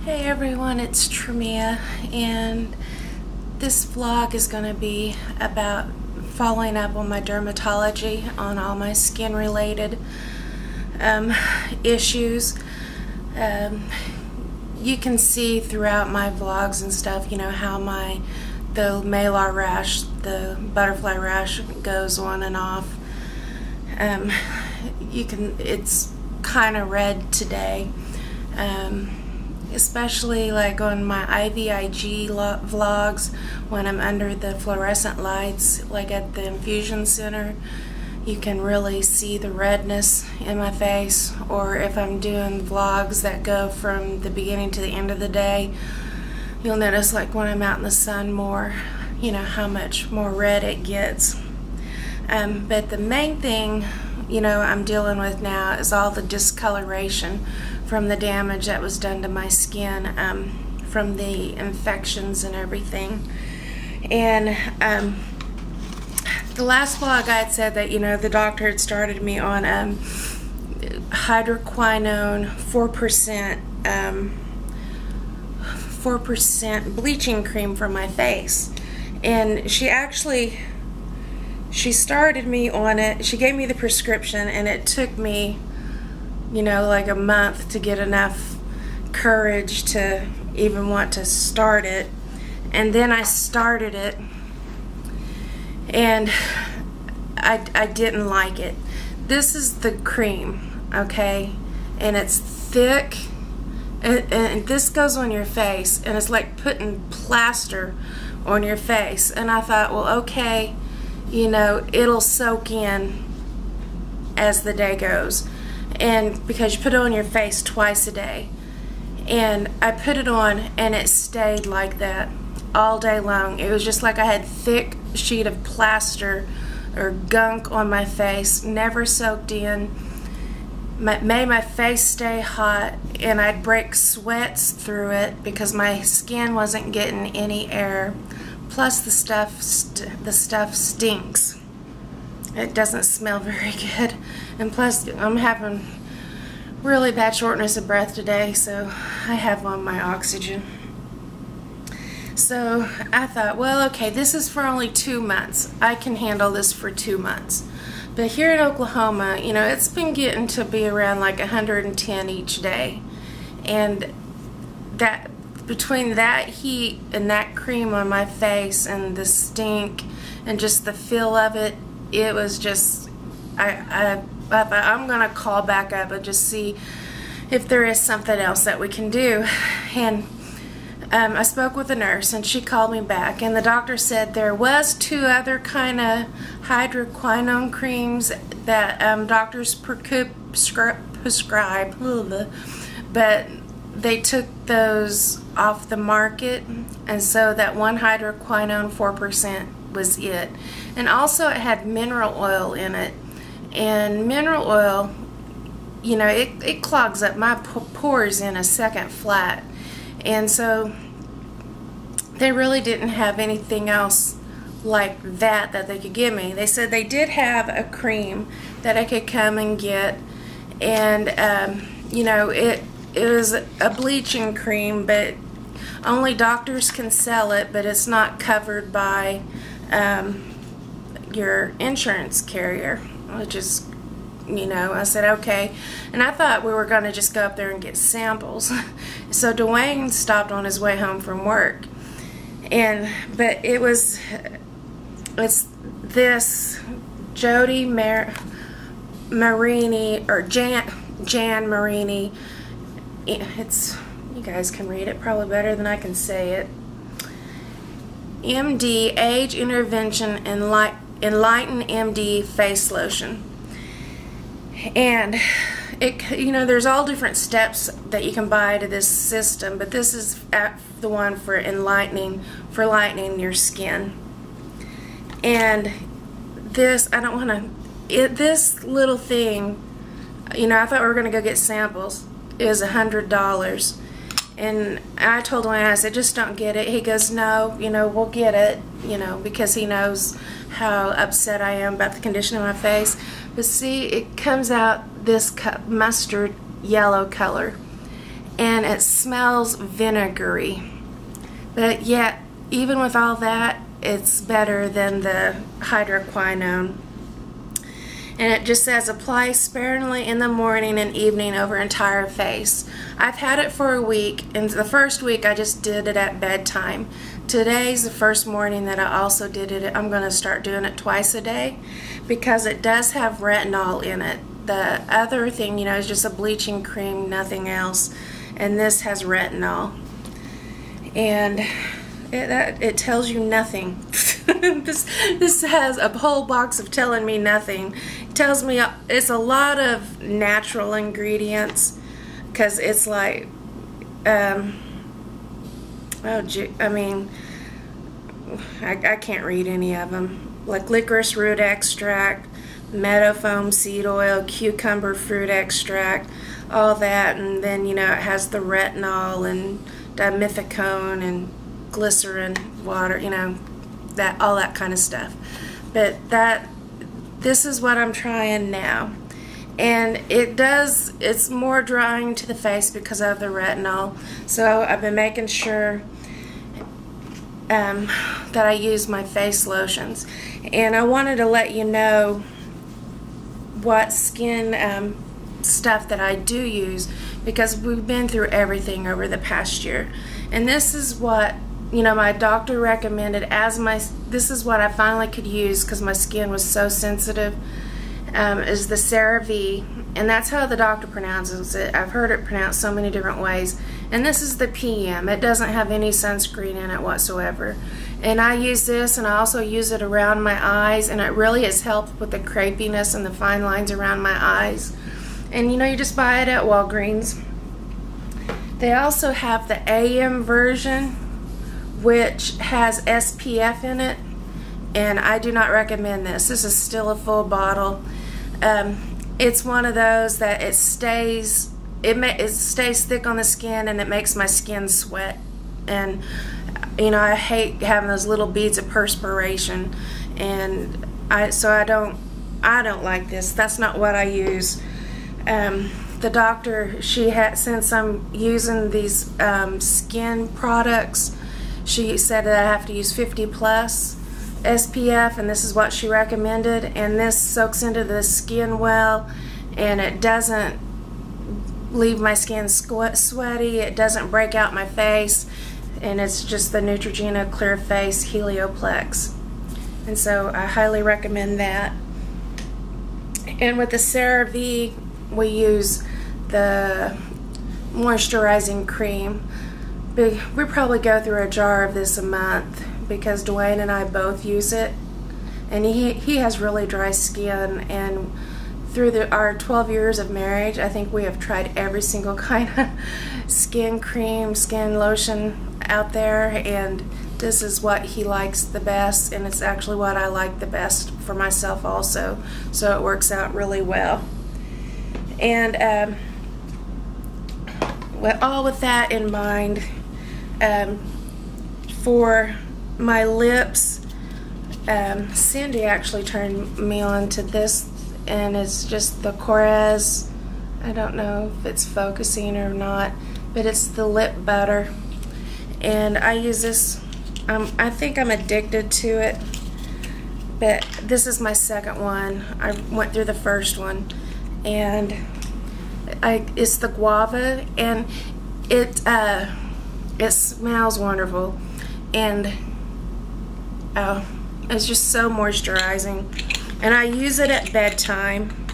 Hey everyone, it's Tremia, and this vlog is going to be about following up on my dermatology on all my skin related issues. You can see throughout my vlogs and stuff, you know, how the malar rash, the butterfly rash goes on and off. It's kind of red today. Especially like on my IVIG vlogs when I'm under the fluorescent lights, like at the infusion center, you can really see the redness in my face. Or if I'm doing vlogs that go from the beginning to the end of the day, you'll notice like when I'm out in the sun more, you know, how much more red it gets. But the main thing, you know, I'm dealing with now is all the discoloration from the damage that was done to my skin from the infections and everything. And the last vlog I had said that, you know, the doctor had started me on hydroquinone 4% bleaching cream for my face. And she started me on it. She gave me the prescription, and it took me, you know, like a month to get enough courage to even want to start it. And then I started it, and I didn't like it. This is the cream, okay? And it's thick, and this goes on your face, and it's like putting plaster on your face. And I thought, well, okay, you know, it'll soak in as the day goes. And because you put it on your face twice a day. And I put it on, and it stayed like that all day long. It was just like I had thick sheet of plaster or gunk on my face, never soaked in, made my face stay hot, and I'd break sweats through it because my skin wasn't getting any air. Plus the stuff stinks. It doesn't smell very good, and plus I'm having really bad shortness of breath today, so I have on my oxygen. So I thought, well, okay, this is for only 2 months. I can handle this for 2 months. But here in Oklahoma, you know, it's been getting to be around like 110 each day, and that between that heat and that cream on my face and the stink and just the feel of it, it was just, I thought I'm gonna call back up and just see if there is something else that we can do. And I spoke with a nurse, and she called me back, and the doctor said there was 2 other kind of hydroquinone creams that doctors prescribe, but they took those off the market, and so that one hydroquinone 4% was it. And also it had mineral oil in it, and mineral oil, you know, it clogs up my pores in a second flat. And so they really didn't have anything else like that they could give me. They said they did have a cream that I could come and get, and you know, it was a bleaching cream, but only doctors can sell it, but it's not covered by your insurance carrier, which is, you know, I said okay. And I thought we were going to just go up there and get samples. So Dwayne stopped on his way home from work, but it's this JoMarini, or JoMarini. It's, you guys can read it probably better than I can say it. MD Age Intervention Enlighten MD Face Lotion. And it, you know, there's all different steps that you can buy to this system, but this is the one for lightening your skin. And this, I don't want to, this little thing, you know, I thought we were going to go get samples, is $100. And I told him, I said, just don't get it. He goes, no, you know, we'll get it, you know, because he knows how upset I am about the condition of my face. But see, it comes out this mustard yellow color. and it smells vinegary. But yet, even with all that, it's better than the hydroquinone. And it just says apply sparingly in the morning and evening over entire face. I've had it for a week, and the first week I just did it at bedtime. Today's the first morning that I also did it. I'm going to start doing it twice a day because it does have retinol in it. The other thing, you know, is just a bleaching cream, nothing else. And this has retinol. And it tells you nothing. This has a whole box of telling me nothing. It tells me it's a lot of natural ingredients, because it's like I mean, I can't read any of them. Like licorice root extract, meadow foam seed oil, cucumber fruit extract, all that, and then, you know, it has the retinol and dimethicone and glycerin water, you know, that, all that kind of stuff. But this is what I'm trying now, and it's more drying to the face because of the retinol. So I've been making sure that I use my face lotions, and I wanted to let you know what skin stuff that I do use, because we've been through everything over the past year, and this is what, you know, my doctor recommended this is what I finally could use because my skin was so sensitive, is the CeraVe, and that's how the doctor pronounces it. I've heard it pronounced so many different ways, and this is the PM. It doesn't have any sunscreen in it whatsoever, and I use this, and I also use it around my eyes, and it really has helped with the crepiness and the fine lines around my eyes. And you know, you just buy it at Walgreens. They also have the AM version, which has SPF in it, and I do not recommend this. This is still a full bottle. It's one of those that it stays thick on the skin, and it makes my skin sweat, and you know, I hate having those little beads of perspiration, and so I don't like this. That's not what I use. The doctor, since I'm using these skin products, she said that I have to use 50 plus SPF, and this is what she recommended, and this soaks into the skin well, and it doesn't leave my skin sweaty, it doesn't break out my face, and it's just the Neutrogena Clear Face Helioplex, and so I highly recommend that. And with the CeraVe, we use the moisturizing cream. We probably go through a jar of this a month because Dwayne and I both use it, and he has really dry skin, and through our 12 years of marriage, I think we have tried every single kind of skin cream, skin lotion out there, and this is what he likes the best, and it's actually what I like the best for myself also, so it works out really well. And with that in mind, for my lips, Cindy actually turned me on to this, and it's just the Corez. I don't know if it's focusing or not, but it's the lip butter, and I use this. I think I'm addicted to it, but this is my second one. I went through the first one, and it's the guava, and it smells wonderful, and it's just so moisturizing, and I use it at bedtime,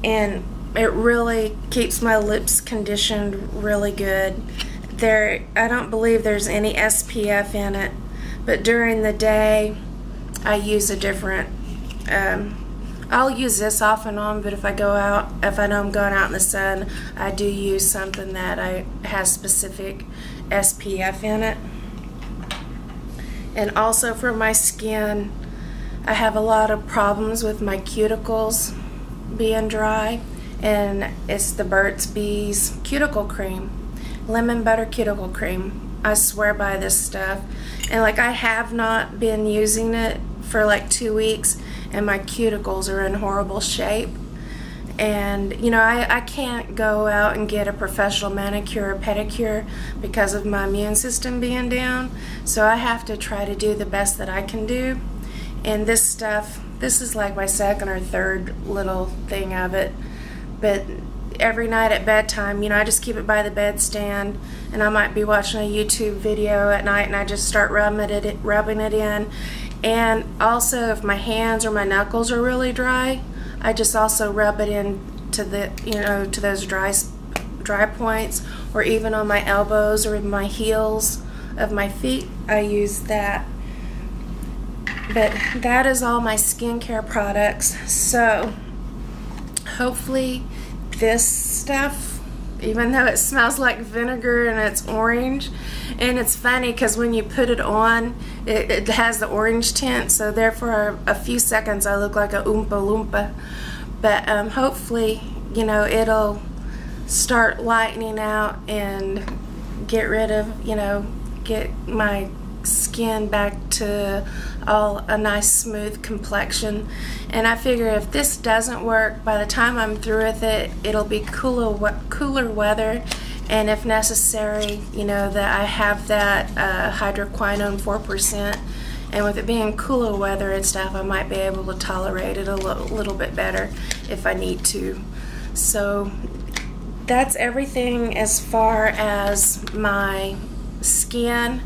and it really keeps my lips conditioned really good. I don't believe there's any SPF in it, but during the day I use a different I'll use this off and on, but if I know I'm going out in the sun, I do use something that has specific SPF in it. And also for my skin, I have a lot of problems with my cuticles being dry, and it's the Burt's Bees cuticle cream, lemon butter cuticle cream. I swear by this stuff, and like I have not been using it for like 2 weeks, and my cuticles are in horrible shape, And you know, I can't go out and get a professional manicure or pedicure because of my immune system being down, so I have to try to do the best that I can do. And this stuff, this is like my second or third little thing of it, but every night at bedtime, you know, I just keep it by the bedstand, and I might be watching a YouTube video at night and I just start rubbing it in. And also, if my hands or my knuckles are really dry, I just also rub it in to the, you know, to those dry points, or even on my elbows or my heels of my feet. I use that. But that is all my skincare products. So hopefully this stuff, even though it smells like vinegar and it's orange, and it's funny because when you put it on, it has the orange tint, so therefore a few seconds I look like a Oompa Loompa. But hopefully, you know, it'll start lightening out and get rid of, you know, get my skin back to a nice smooth complexion. And I figure if this doesn't work, by the time I'm through with it, it'll be cooler weather, and if necessary, you know, that I have that hydroquinone 4%, and with it being cooler weather and stuff, I might be able to tolerate it a little bit better if I need to. So that's everything as far as my skin.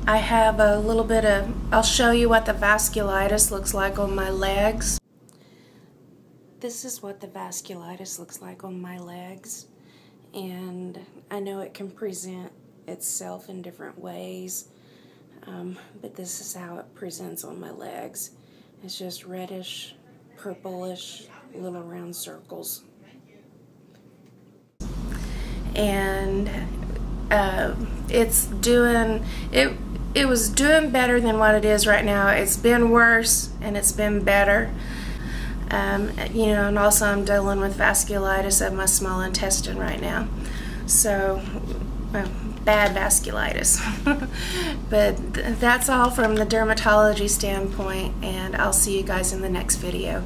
I have a little bit of, I'll show you what the vasculitis looks like on my legs. This is what the vasculitis looks like on my legs, and I know it can present itself in different ways, but this is how it presents on my legs. It's just reddish, purplish, little round circles. And it was doing better than what it is right now. It's been worse and it's been better. You know, and also I'm dealing with vasculitis of my small intestine right now. So, well, bad vasculitis. But that's all from the dermatology standpoint, and I'll see you guys in the next video.